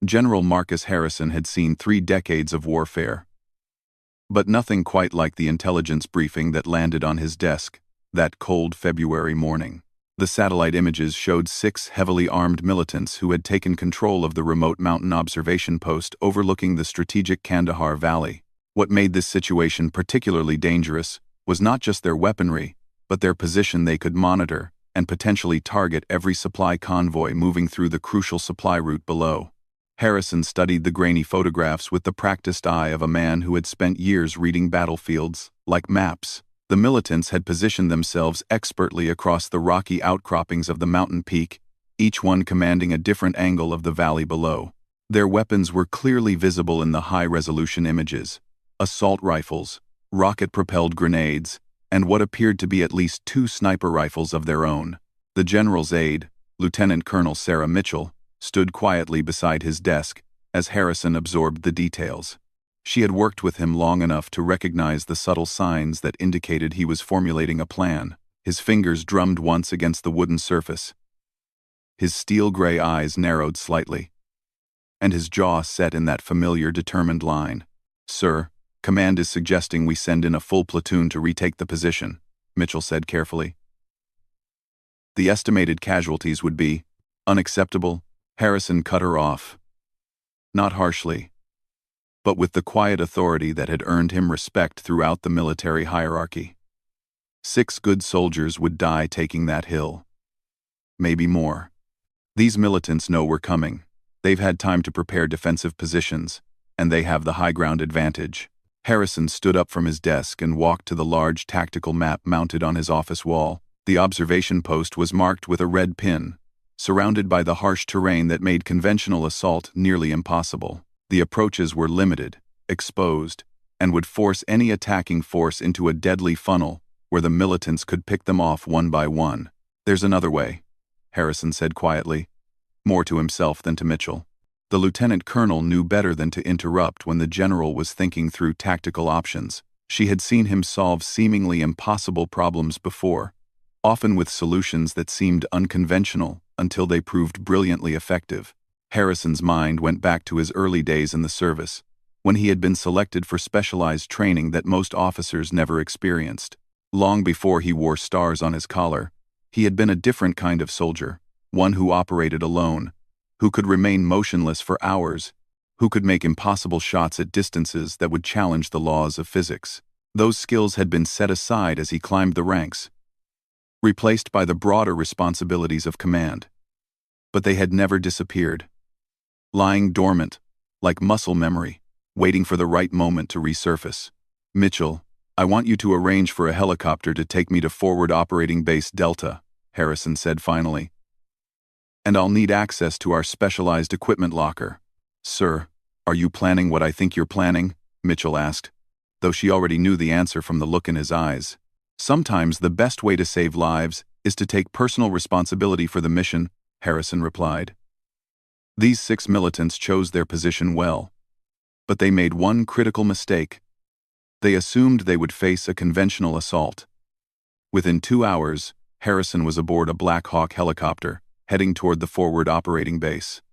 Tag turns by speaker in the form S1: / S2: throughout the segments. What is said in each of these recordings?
S1: General Marcus Harrison had seen 3 decades of warfare. But nothing quite like the intelligence briefing that landed on his desk that cold February morning. The satellite images showed 6 heavily armed militants who had taken control of the remote mountain observation post overlooking the strategic Kandahar Valley. What made this situation particularly dangerous was not just their weaponry, but their position. They could monitor and potentially target every supply convoy moving through the crucial supply route below. Harrison studied the grainy photographs with the practiced eye of a man who had spent years reading battlefields like maps. The militants had positioned themselves expertly across the rocky outcroppings of the mountain peak, each one commanding a different angle of the valley below. Their weapons were clearly visible in the high-resolution images: assault rifles, rocket-propelled grenades, and what appeared to be at least 2 sniper rifles of their own. The general's aide, Lieutenant Colonel Sarah Mitchell, stood quietly beside his desk as Harrison absorbed the details. She had worked with him long enough to recognize the subtle signs that indicated he was formulating a plan. His fingers drummed once against the wooden surface. His steel-gray eyes narrowed slightly, and his jaw set in that familiar, determined line. "Sir, command is suggesting we send in a full platoon to retake the position," Mitchell said carefully. "The estimated casualties would be unacceptable." Harrison cut her off. Not harshly, but with the quiet authority that had earned him respect throughout the military hierarchy. 6 good soldiers would die taking that hill. Maybe more. These militants know we're coming. They've had time to prepare defensive positions, and they have the high ground advantage. Harrison stood up from his desk and walked to the large tactical map mounted on his office wall. The observation post was marked with a red pin, surrounded by the harsh terrain that made conventional assault nearly impossible. The approaches were limited, exposed, and would force any attacking force into a deadly funnel where the militants could pick them off one by one. "There's another way," Harrison said quietly, more to himself than to Mitchell. The lieutenant colonel knew better than to interrupt when the general was thinking through tactical options. She had seen him solve seemingly impossible problems before, often with solutions that seemed unconventional until they proved brilliantly effective. Harrison's mind went back to his early days in the service, when he had been selected for specialized training that most officers never experienced. Long before he wore stars on his collar, he had been a different kind of soldier, one who operated alone, who could remain motionless for hours, who could make impossible shots at distances that would challenge the laws of physics. Those skills had been set aside as he climbed the ranks, replaced by the broader responsibilities of command. But they had never disappeared, lying dormant, like muscle memory, waiting for the right moment to resurface. "Mitchell, I want you to arrange for a helicopter to take me to Forward Operating Base Delta," Harrison said finally. "And I'll need access to our specialized equipment locker." "Sir, are you planning what I think you're planning?" Mitchell asked, though she already knew the answer from the look in his eyes. "Sometimes the best way to save lives is to take personal responsibility for the mission," Harrison replied. These 6 militants chose their position well, but they made one critical mistake. They assumed they would face a conventional assault. Within 2 hours, Harrison was aboard a Black Hawk helicopter, heading toward the forward operating base.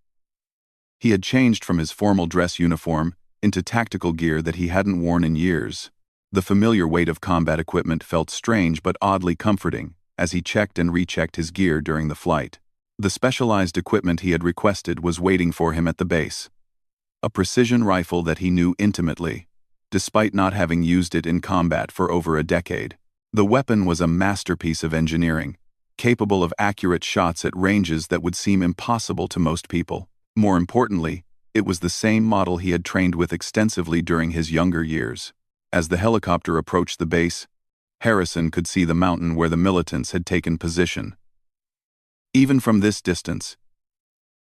S1: He had changed from his formal dress uniform into tactical gear that he hadn't worn in years. The familiar weight of combat equipment felt strange but oddly comforting as he checked and rechecked his gear during the flight. The specialized equipment he had requested was waiting for him at the base. A precision rifle that he knew intimately, despite not having used it in combat for over a decade. The weapon was a masterpiece of engineering, capable of accurate shots at ranges that would seem impossible to most people. More importantly, it was the same model he had trained with extensively during his younger years. As the helicopter approached the base, Harrison could see the mountain where the militants had taken position. Even from this distance,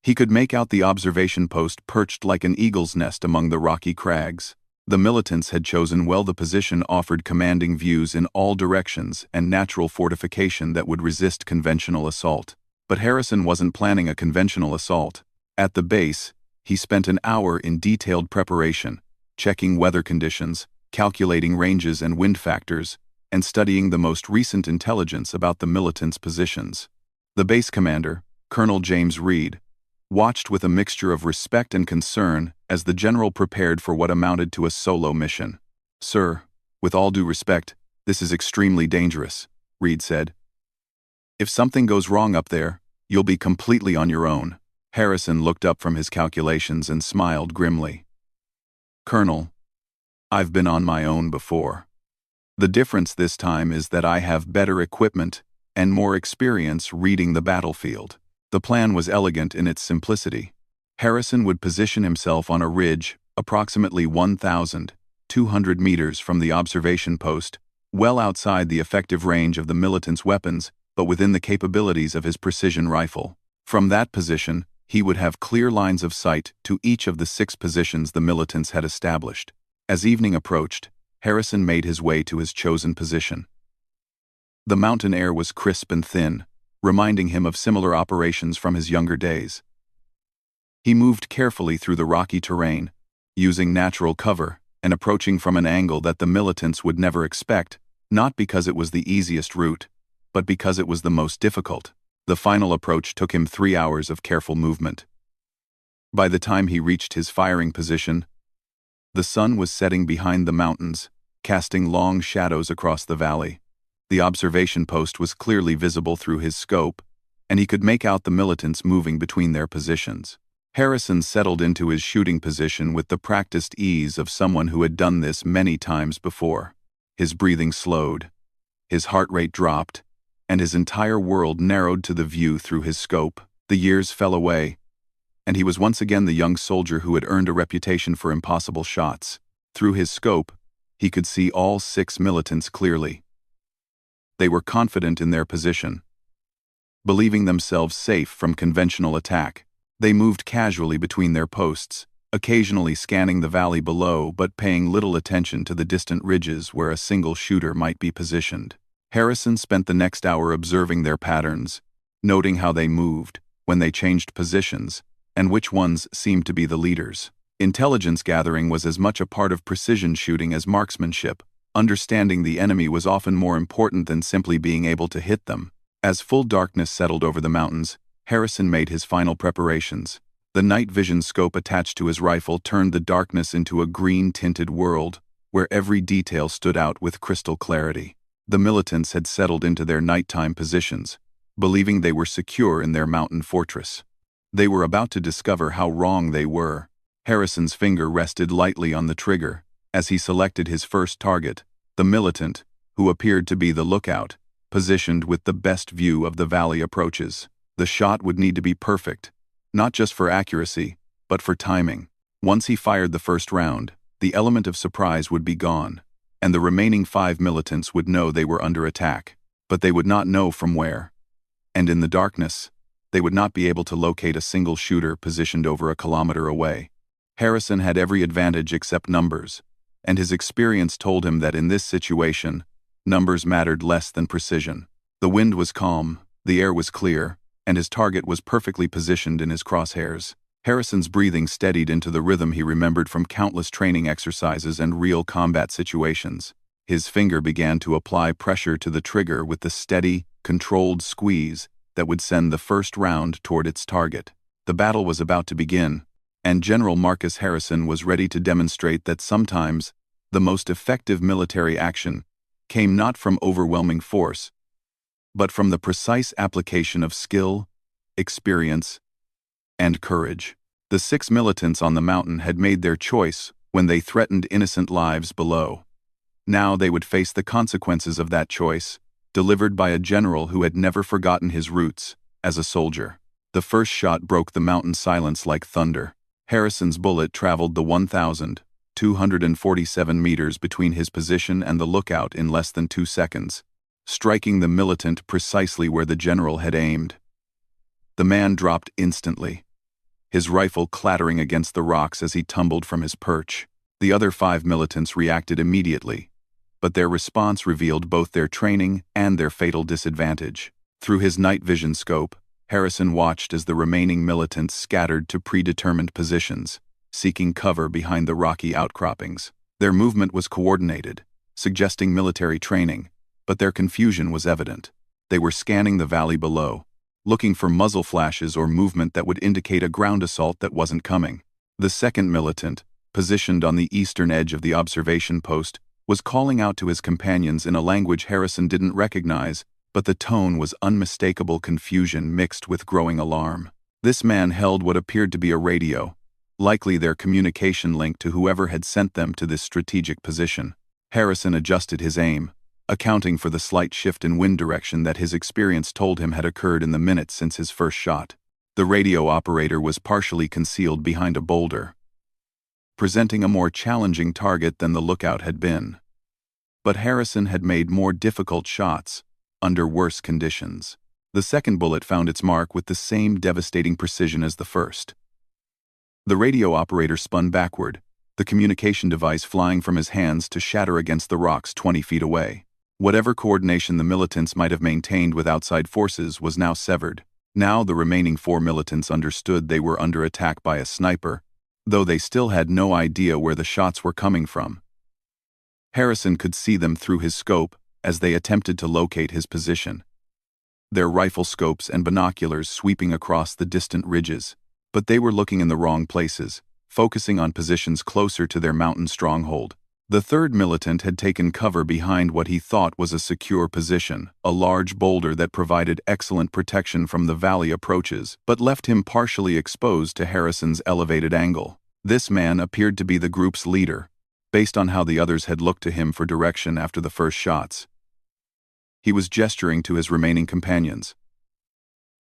S1: he could make out the observation post perched like an eagle's nest among the rocky crags. The militants had chosen well. The position offered commanding views in all directions and natural fortification that would resist conventional assault. But Harrison wasn't planning a conventional assault. At the base, he spent an hour in detailed preparation, checking weather conditions, calculating ranges and wind factors, and studying the most recent intelligence about the militants' positions. The base commander, Colonel James Reed, watched with a mixture of respect and concern as the general prepared for what amounted to a solo mission. "Sir, with all due respect, this is extremely dangerous," Reed said. "If something goes wrong up there, you'll be completely on your own." Harrison looked up from his calculations and smiled grimly. "Colonel, I've been on my own before. The difference this time is that I have better equipment and more experience reading the battlefield." The plan was elegant in its simplicity. Harrison would position himself on a ridge approximately 1,200 meters from the observation post, well outside the effective range of the militants' weapons, but within the capabilities of his precision rifle. From that position, he would have clear lines of sight to each of the 6 positions the militants had established. As evening approached, Harrison made his way to his chosen position. The mountain air was crisp and thin, reminding him of similar operations from his younger days. He moved carefully through the rocky terrain, using natural cover and approaching from an angle that the militants would never expect, not because it was the easiest route, but because it was the most difficult. The final approach took him 3 hours of careful movement. By the time he reached his firing position, the sun was setting behind the mountains, casting long shadows across the valley. The observation post was clearly visible through his scope, and he could make out the militants moving between their positions. Harrison settled into his shooting position with the practiced ease of someone who had done this many times before. His breathing slowed, his heart rate dropped, and his entire world narrowed to the view through his scope. The years fell away, and he was once again the young soldier who had earned a reputation for impossible shots. Through his scope, he could see all 6 militants clearly. They were confident in their position, believing themselves safe from conventional attack. They moved casually between their posts, occasionally scanning the valley below but paying little attention to the distant ridges where a single shooter might be positioned. Harrison spent the next hour observing their patterns, noting how they moved, when they changed positions, and which ones seemed to be the leaders. Intelligence gathering was as much a part of precision shooting as marksmanship. Understanding the enemy was often more important than simply being able to hit them. As full darkness settled over the mountains, Harrison made his final preparations. The night vision scope attached to his rifle turned the darkness into a green-tinted world, where every detail stood out with crystal clarity. The militants had settled into their nighttime positions, believing they were secure in their mountain fortress. They were about to discover how wrong they were. Harrison's finger rested lightly on the trigger as he selected his first target, the militant, who appeared to be the lookout, positioned with the best view of the valley approaches. The shot would need to be perfect, not just for accuracy, but for timing. Once he fired the first round, the element of surprise would be gone, and the remaining 5 militants would know they were under attack, but they would not know from where. And in the darkness, they would not be able to locate a single shooter positioned over a kilometer away. Harrison had every advantage except numbers, and his experience told him that in this situation, numbers mattered less than precision. The wind was calm, the air was clear, and his target was perfectly positioned in his crosshairs. Harrison's breathing steadied into the rhythm he remembered from countless training exercises and real combat situations. His finger began to apply pressure to the trigger with the steady, controlled squeeze that would send the first round toward its target. The battle was about to begin, and General Marcus Harrison was ready to demonstrate that sometimes the most effective military action came not from overwhelming force, but from the precise application of skill, experience, and courage. The 6 militants on the mountain had made their choice when they threatened innocent lives below. Now they would face the consequences of that choice, delivered by a general who had never forgotten his roots as a soldier. The first shot broke the mountain silence like thunder. Harrison's bullet traveled the 1,247 meters between his position and the lookout in less than 2 seconds, striking the militant precisely where the general had aimed. The man dropped instantly, his rifle clattering against the rocks as he tumbled from his perch. The other 5 militants reacted immediately, but their response revealed both their training and their fatal disadvantage. Through his night vision scope, Harrison watched as the remaining militants scattered to predetermined positions, seeking cover behind the rocky outcroppings. Their movement was coordinated, suggesting military training, but their confusion was evident. They were scanning the valley below, looking for muzzle flashes or movement that would indicate a ground assault that wasn't coming. The second militant, positioned on the eastern edge of the observation post, was calling out to his companions in a language Harrison didn't recognize, but the tone was unmistakable confusion mixed with growing alarm. This man held what appeared to be a radio, likely their communication link to whoever had sent them to this strategic position. Harrison adjusted his aim, accounting for the slight shift in wind direction that his experience told him had occurred in the minutes since his first shot. The radio operator was partially concealed behind a boulder, presenting a more challenging target than the lookout had been. But Harrison had made more difficult shots, under worse conditions. The second bullet found its mark with the same devastating precision as the first. The radio operator spun backward, the communication device flying from his hands to shatter against the rocks 20 feet away. Whatever coordination the militants might have maintained with outside forces was now severed. Now the remaining 4 militants understood they were under attack by a sniper, though they still had no idea where the shots were coming from. Harrison could see them through his scope as they attempted to locate his position, their rifle scopes and binoculars sweeping across the distant ridges. But they were looking in the wrong places, focusing on positions closer to their mountain stronghold. The third militant had taken cover behind what he thought was a secure position, a large boulder that provided excellent protection from the valley approaches, but left him partially exposed to Harrison's elevated angle. This man appeared to be the group's leader, based on how the others had looked to him for direction after the first shots. He was gesturing to his remaining companions,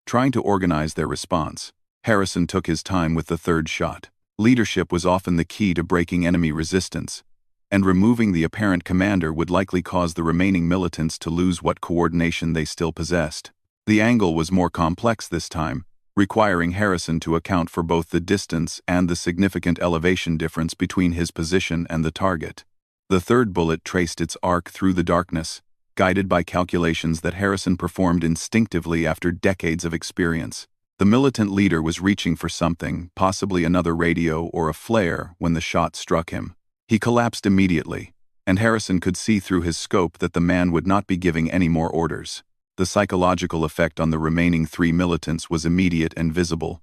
S1: trying to organize their response. Harrison took his time with the third shot. Leadership was often the key to breaking enemy resistance, and removing the apparent commander would likely cause the remaining militants to lose what coordination they still possessed. The angle was more complex this time, requiring Harrison to account for both the distance and the significant elevation difference between his position and the target. The third bullet traced its arc through the darkness, guided by calculations that Harrison performed instinctively after decades of experience. The militant leader was reaching for something, possibly another radio or a flare, when the shot struck him. He collapsed immediately, and Harrison could see through his scope that the man would not be giving any more orders. The psychological effect on the remaining 3 militants was immediate and visible.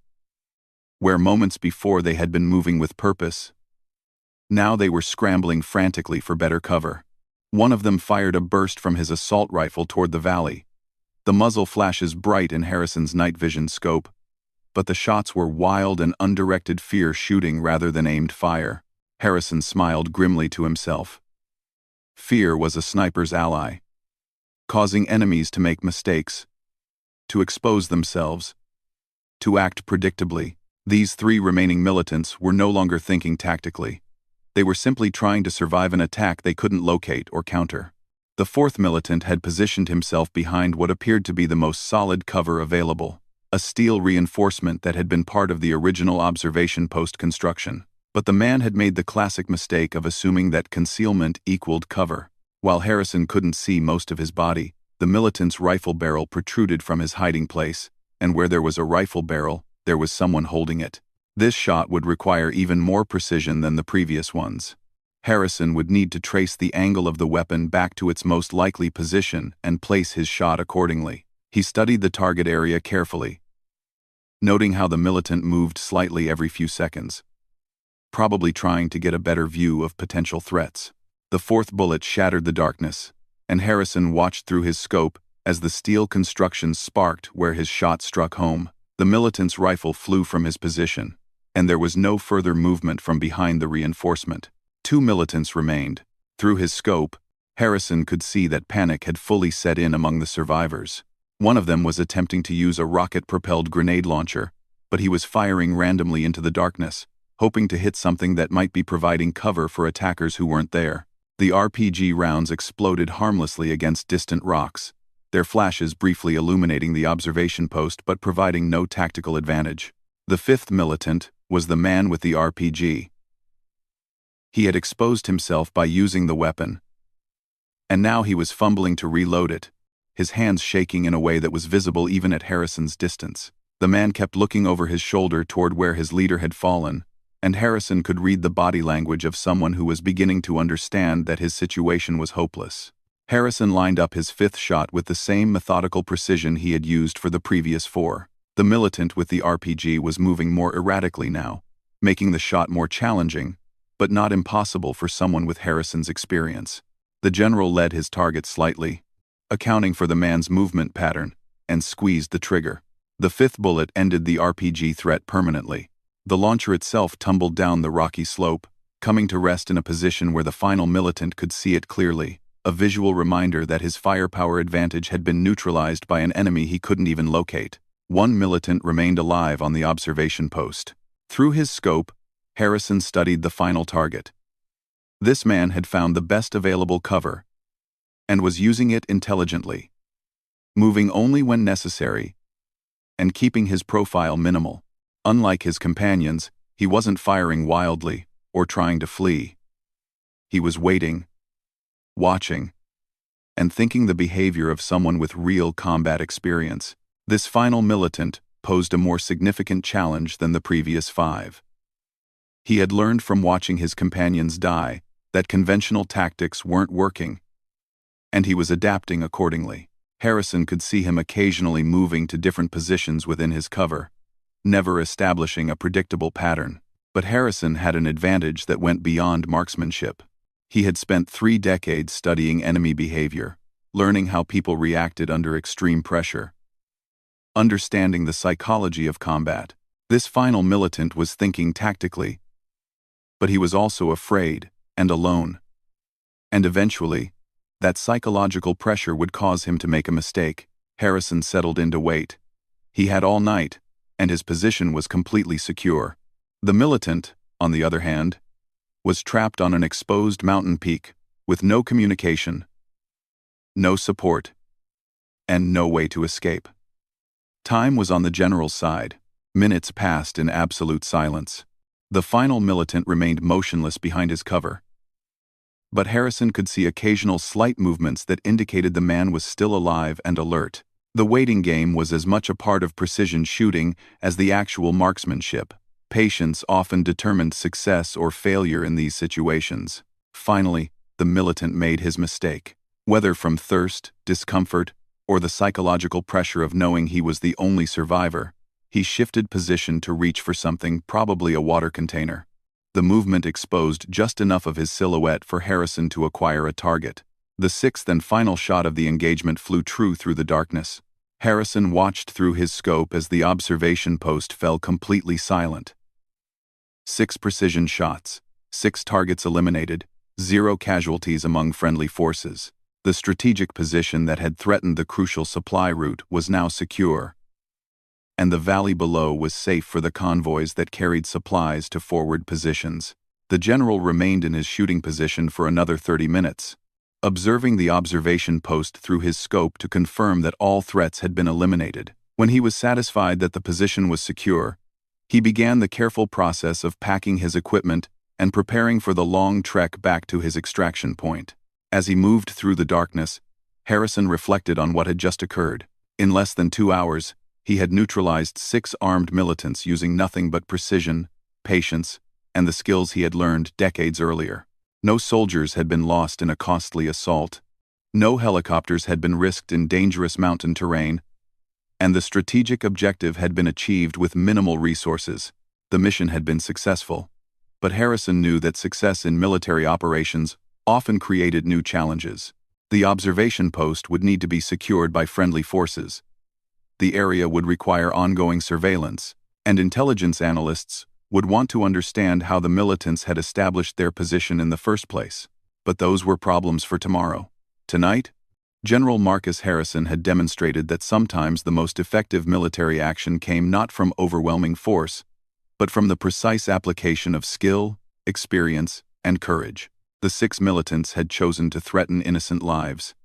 S1: Where moments before they had been moving with purpose, now they were scrambling frantically for better cover. One of them fired a burst from his assault rifle toward the valley, the muzzle flashes bright in Harrison's night vision scope, but the shots were wild and undirected fear shooting rather than aimed fire. Harrison smiled grimly to himself. Fear was a sniper's ally, causing enemies to make mistakes, to expose themselves, to act predictably. These 3 remaining militants were no longer thinking tactically. They were simply trying to survive an attack they couldn't locate or counter. The fourth militant had positioned himself behind what appeared to be the most solid cover available, a steel reinforcement that had been part of the original observation post construction. But the man had made the classic mistake of assuming that concealment equaled cover. While Harrison couldn't see most of his body, the militant's rifle barrel protruded from his hiding place, and where there was a rifle barrel, there was someone holding it. This shot would require even more precision than the previous ones. Harrison would need to trace the angle of the weapon back to its most likely position and place his shot accordingly. He studied the target area carefully, noting how the militant moved slightly every few seconds, probably trying to get a better view of potential threats. The fourth bullet shattered the darkness, and Harrison watched through his scope as the steel construction sparked where his shot struck home. The militant's rifle flew from his position, and there was no further movement from behind the reinforcement. 2 militants remained. Through his scope, Harrison could see that panic had fully set in among the survivors. One of them was attempting to use a rocket-propelled grenade launcher, but he was firing randomly into the darkness, hoping to hit something that might be providing cover for attackers who weren't there. The RPG rounds exploded harmlessly against distant rocks, their flashes briefly illuminating the observation post but providing no tactical advantage. The 5th militant was the man with the RPG. He had exposed himself by using the weapon, and now he was fumbling to reload it, his hands shaking in a way that was visible even at Harrison's distance. The man kept looking over his shoulder toward where his leader had fallen, and Harrison could read the body language of someone who was beginning to understand that his situation was hopeless. Harrison lined up his fifth shot with the same methodical precision he had used for the previous four. The militant with the RPG was moving more erratically now, making the shot more challenging, but not impossible for someone with Harrison's experience. The general led his target slightly, accounting for the man's movement pattern, and squeezed the trigger. The fifth bullet ended the RPG threat permanently. The launcher itself tumbled down the rocky slope, coming to rest in a position where the final militant could see it clearly, a visual reminder that his firepower advantage had been neutralized by an enemy he couldn't even locate. One militant remained alive on the observation post. Through his scope, Harrison studied the final target. This man had found the best available cover and was using it intelligently, moving only when necessary and keeping his profile minimal. Unlike his companions, he wasn't firing wildly or trying to flee. He was waiting, watching, and thinking the behavior of someone with real combat experience. This final militant posed a more significant challenge than the previous five. He had learned from watching his companions die that conventional tactics weren't working, and he was adapting accordingly. Harrison could see him occasionally moving to different positions within his cover, never establishing a predictable pattern. But Harrison had an advantage that went beyond marksmanship. He had spent 3 decades studying enemy behavior, learning how people reacted under extreme pressure, understanding the psychology of combat. This final militant was thinking tactically, but he was also afraid and alone. And eventually, that psychological pressure would cause him to make a mistake. Harrison settled in to wait. He had all night, and his position was completely secure. The militant, on the other hand, was trapped on an exposed mountain peak, with no communication, no support, and no way to escape. Time was on the general's side. Minutes passed in absolute silence. The final militant remained motionless behind his cover, but Harrison could see occasional slight movements that indicated the man was still alive and alert. The waiting game was as much a part of precision shooting as the actual marksmanship. Patience often determined success or failure in these situations. Finally, the militant made his mistake. Whether from thirst, discomfort, or the psychological pressure of knowing he was the only survivor, he shifted position to reach for something, probably a water container. The movement exposed just enough of his silhouette for Harrison to acquire a target. The sixth and final shot of the engagement flew true through the darkness. Harrison watched through his scope as the observation post fell completely silent. 6 precision shots, 6 targets eliminated, 0 casualties among friendly forces. The strategic position that had threatened the crucial supply route was now secure, and the valley below was safe for the convoys that carried supplies to forward positions. The general remained in his shooting position for another 30 minutes, observing the observation post through his scope to confirm that all threats had been eliminated. When he was satisfied that the position was secure, he began the careful process of packing his equipment and preparing for the long trek back to his extraction point. As he moved through the darkness, Harrison reflected on what had just occurred. In less than 2 hours, he had neutralized 6 armed militants using nothing but precision, patience, and the skills he had learned decades earlier. No soldiers had been lost in a costly assault. No helicopters had been risked in dangerous mountain terrain, and the strategic objective had been achieved with minimal resources. The mission had been successful, but Harrison knew that success in military operations often created new challenges. The observation post would need to be secured by friendly forces. The area would require ongoing surveillance, and intelligence analysts would want to understand how the militants had established their position in the first place. But those were problems for tomorrow. Tonight, General Marcus Harrison had demonstrated that sometimes the most effective military action came not from overwhelming force, but from the precise application of skill, experience, and courage. The 6 militants had chosen to threaten innocent lives,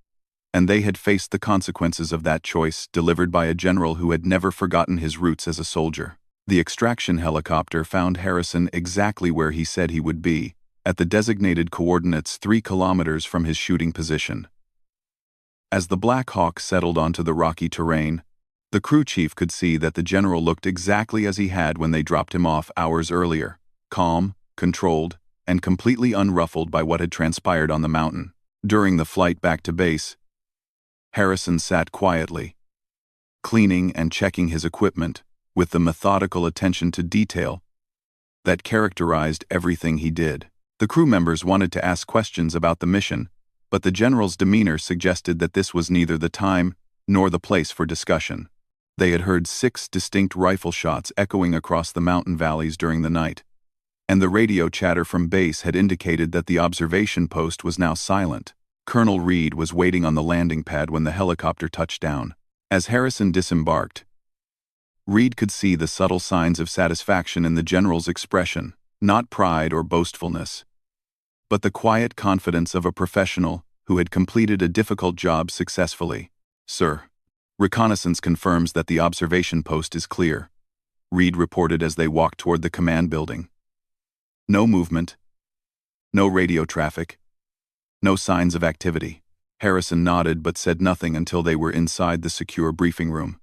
S1: and they had faced the consequences of that choice, delivered by a general who had never forgotten his roots as a soldier. The extraction helicopter found Harrison exactly where he said he would be, at the designated coordinates 3 kilometers from his shooting position. As the Black Hawk settled onto the rocky terrain, the crew chief could see that the general looked exactly as he had when they dropped him off hours earlier, calm, controlled, and completely unruffled by what had transpired on the mountain. During the flight back to base, Harrison sat quietly, cleaning and checking his equipment with the methodical attention to detail that characterized everything he did. The crew members wanted to ask questions about the mission, but the general's demeanor suggested that this was neither the time nor the place for discussion. They had heard 6 distinct rifle shots echoing across the mountain valleys during the night, and the radio chatter from base had indicated that the observation post was now silent. Colonel Reed was waiting on the landing pad when the helicopter touched down. As Harrison disembarked, Reed could see the subtle signs of satisfaction in the general's expression, not pride or boastfulness, but the quiet confidence of a professional who had completed a difficult job successfully. "Sir, reconnaissance confirms that the observation post is clear," Reed reported as they walked toward the command building. "No movement, no radio traffic, no signs of activity." Harrison nodded but said nothing until they were inside the secure briefing room.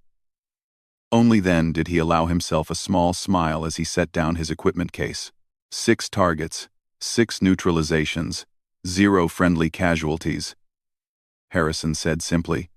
S1: Only then did he allow himself a small smile as he set down his equipment case. 6 targets, 6 neutralizations, 0 friendly casualties, Harrison said simply.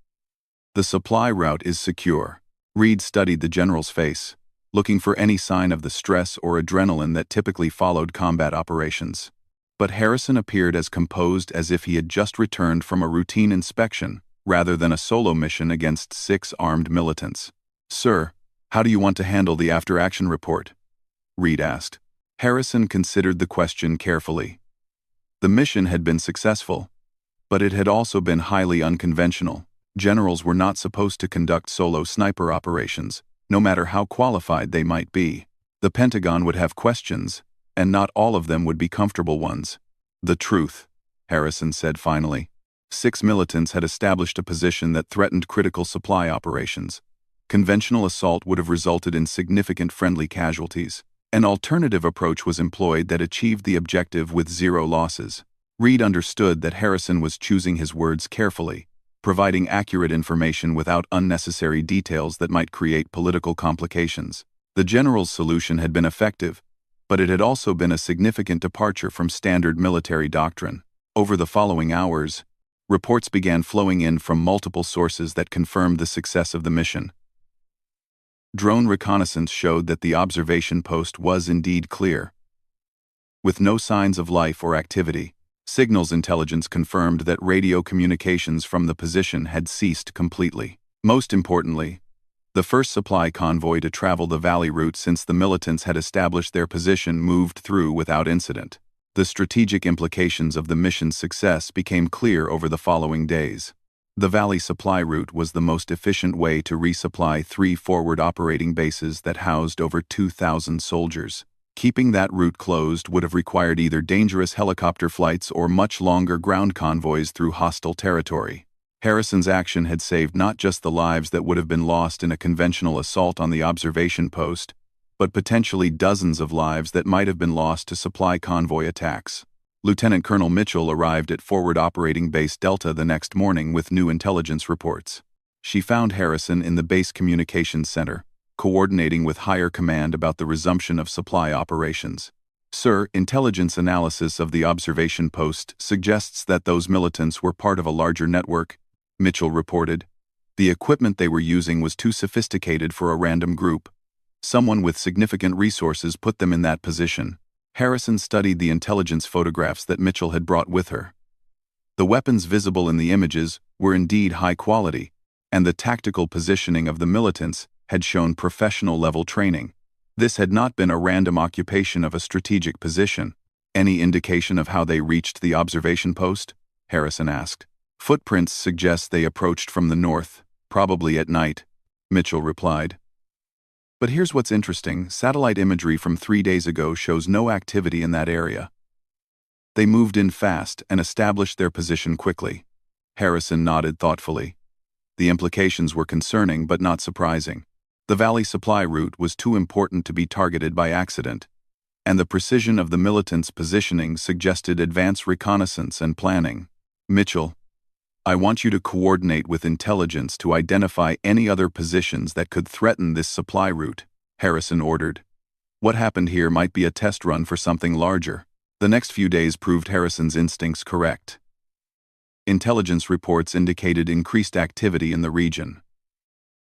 S1: "The supply route is secure." Reed studied the general's face, looking for any sign of the stress or adrenaline that typically followed combat operations. But Harrison appeared as composed as if he had just returned from a routine inspection, rather than a solo mission against 6 armed militants. "Sir, how do you want to handle the after-action report?" Reed asked. Harrison considered the question carefully. The mission had been successful, but it had also been highly unconventional. Generals were not supposed to conduct solo sniper operations, no matter how qualified they might be. The Pentagon would have questions, and not all of them would be comfortable ones. "The truth," Harrison said finally. 6 militants had established a position that threatened critical supply operations. Conventional assault would have resulted in significant friendly casualties. An alternative approach was employed that achieved the objective with 0 losses. Reed understood that Harrison was choosing his words carefully, providing accurate information without unnecessary details that might create political complications. The general's solution had been effective, but it had also been a significant departure from standard military doctrine. Over the following hours, reports began flowing in from multiple sources that confirmed the success of the mission. Drone reconnaissance showed that the observation post was indeed clear, with no signs of life or activity. Signals intelligence confirmed that radio communications from the position had ceased completely. Most importantly, the first supply convoy to travel the valley route since the militants had established their position moved through without incident. The strategic implications of the mission's success became clear over the following days. The valley supply route was the most efficient way to resupply 3 forward operating bases that housed over 2,000 soldiers. Keeping that route closed would have required either dangerous helicopter flights or much longer ground convoys through hostile territory. Harrison's action had saved not just the lives that would have been lost in a conventional assault on the observation post, but potentially dozens of lives that might have been lost to supply convoy attacks. Lieutenant Colonel Mitchell arrived at Forward Operating Base Delta the next morning with new intelligence reports. She found Harrison in the base communications center, coordinating with higher command about the resumption of supply operations. "Sir, intelligence analysis of the observation post suggests that those militants were part of a larger network," Mitchell reported. "The equipment they were using was too sophisticated for a random group. Someone with significant resources put them in that position." Harrison studied the intelligence photographs that Mitchell had brought with her. The weapons visible in the images were indeed high quality, and the tactical positioning of the militants had shown professional-level training. This had not been a random occupation of a strategic position. "Any indication of how they reached the observation post?" Harrison asked. "Footprints suggest they approached from the north, probably at night," Mitchell replied. "But here's what's interesting. Satellite imagery from 3 days ago shows no activity in that area." "They moved in fast and established their position quickly." Harrison nodded thoughtfully. The implications were concerning but not surprising. The valley supply route was too important to be targeted by accident, and the precision of the militants' positioning suggested advanced reconnaissance and planning. "Mitchell, I want you to coordinate with intelligence to identify any other positions that could threaten this supply route," Harrison ordered. What happened here might be a test run for something larger. The next few days proved Harrison's instincts correct. Intelligence reports indicated increased activity in the region,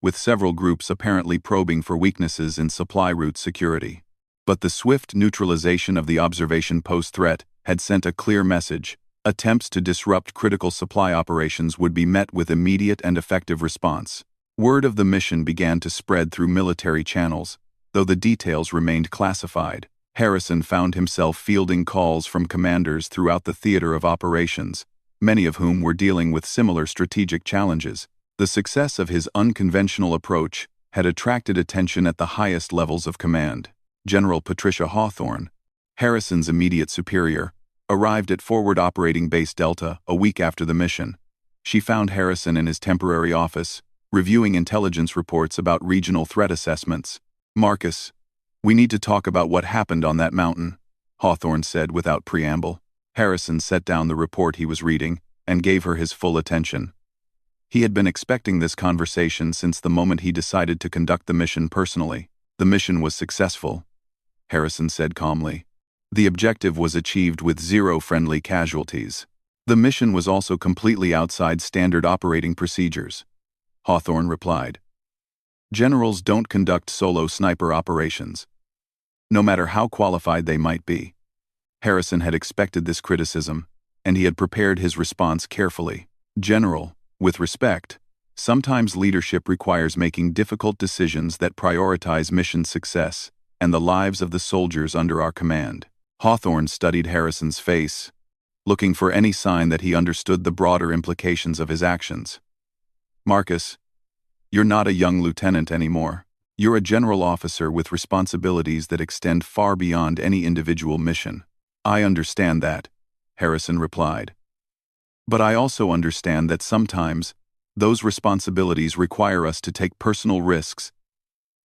S1: with several groups apparently probing for weaknesses in supply route security. But the swift neutralization of the observation post threat had sent a clear message. Attempts to disrupt critical supply operations would be met with immediate and effective response. Word of the mission began to spread through military channels, though the details remained classified. Harrison found himself fielding calls from commanders throughout the theater of operations, many of whom were dealing with similar strategic challenges. The success of his unconventional approach had attracted attention at the highest levels of command. General Patricia Hawthorne, Harrison's immediate superior, arrived at Forward Operating Base Delta a week after the mission. She found Harrison in his temporary office, reviewing intelligence reports about regional threat assessments. "Marcus, we need to talk about what happened on that mountain," Hawthorne said without preamble. Harrison set down the report he was reading and gave her his full attention. He had been expecting this conversation since the moment he decided to conduct the mission personally. "The mission was successful," Harrison said calmly. "The objective was achieved with 0 friendly casualties. The mission was also completely outside standard operating procedures," Hawthorne replied. "Generals don't conduct solo sniper operations, no matter how qualified they might be." Harrison had expected this criticism, and he had prepared his response carefully. "General, with respect, sometimes leadership requires making difficult decisions that prioritize mission success and the lives of the soldiers under our command." Hawthorne studied Harrison's face, looking for any sign that he understood the broader implications of his actions. "Marcus, you're not a young lieutenant anymore. You're a general officer with responsibilities that extend far beyond any individual mission." "I understand that," Harrison replied. "But I also understand that sometimes those responsibilities require us to take personal risks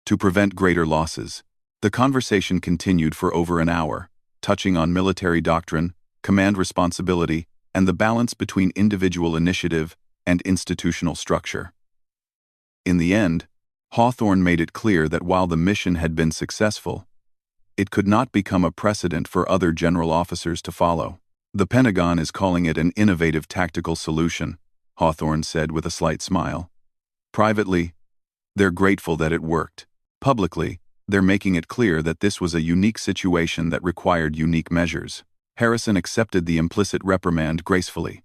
S1: to prevent greater losses." The conversation continued for over an hour, touching on military doctrine, command responsibility, and the balance between individual initiative and institutional structure. In the end, Hawthorne made it clear that while the mission had been successful, it could not become a precedent for other general officers to follow. "The Pentagon is calling it an innovative tactical solution," Hawthorne said with a slight smile. "Privately, they're grateful that it worked. Publicly, they're making it clear that this was a unique situation that required unique measures." Harrison accepted the implicit reprimand gracefully.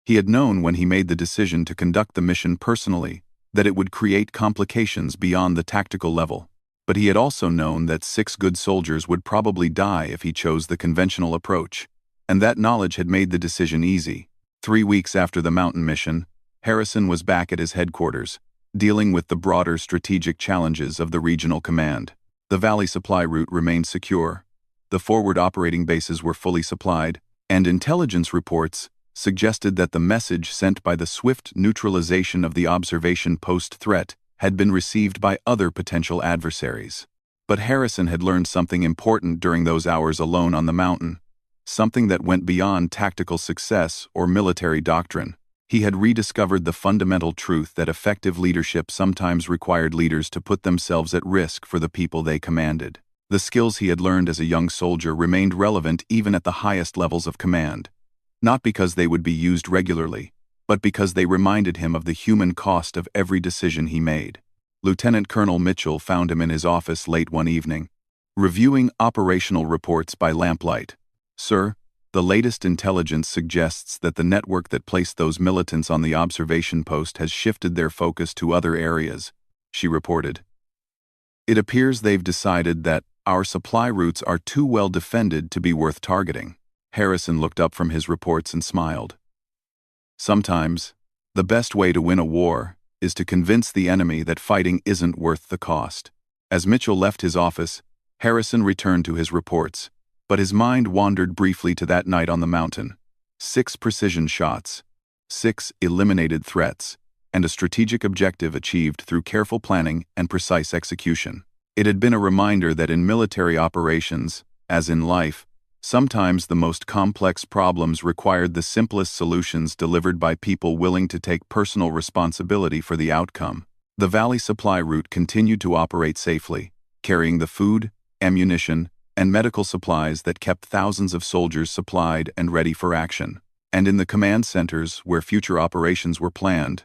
S1: He had known when he made the decision to conduct the mission personally that it would create complications beyond the tactical level, but he had also known that 6 good soldiers would probably die if he chose the conventional approach, and that knowledge had made the decision easy. 3 weeks after the mountain mission, Harrison was back at his headquarters, dealing with the broader strategic challenges of the regional command. The valley supply route remained secure, the forward operating bases were fully supplied, and intelligence reports suggested that the message sent by the swift neutralization of the observation post threat had been received by other potential adversaries. But Harrison had learned something important during those hours alone on the mountain, something that went beyond tactical success or military doctrine. He had rediscovered the fundamental truth that effective leadership sometimes required leaders to put themselves at risk for the people they commanded. The skills he had learned as a young soldier remained relevant even at the highest levels of command, not because they would be used regularly, but because they reminded him of the human cost of every decision he made. Lieutenant Colonel Mitchell found him in his office late one evening, reviewing operational reports by lamplight. "Sir, the latest intelligence suggests that the network that placed those militants on the observation post has shifted their focus to other areas," she reported. "It appears they've decided that our supply routes are too well defended to be worth targeting." Harrison looked up from his reports and smiled. "Sometimes, the best way to win a war is to convince the enemy that fighting isn't worth the cost." As Mitchell left his office, Harrison returned to his reports, but his mind wandered briefly to that night on the mountain. 6 precision shots, 6 eliminated threats, and a strategic objective achieved through careful planning and precise execution. It had been a reminder that in military operations, as in life, sometimes the most complex problems required the simplest solutions delivered by people willing to take personal responsibility for the outcome. The valley supply route continued to operate safely, carrying the food, ammunition, and medical supplies that kept thousands of soldiers supplied and ready for action. And in the command centers where future operations were planned,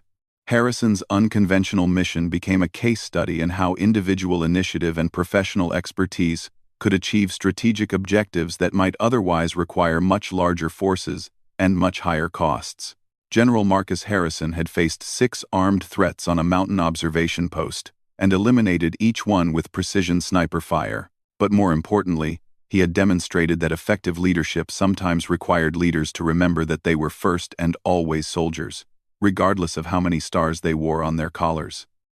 S1: Harrison's unconventional mission became a case study in how individual initiative and professional expertise could achieve strategic objectives that might otherwise require much larger forces and much higher costs. General Marcus Harrison had faced 6 armed threats on a mountain observation post and eliminated each one with precision sniper fire. But more importantly, he had demonstrated that effective leadership sometimes required leaders to remember that they were first and always soldiers, regardless of how many stars they wore on their collars.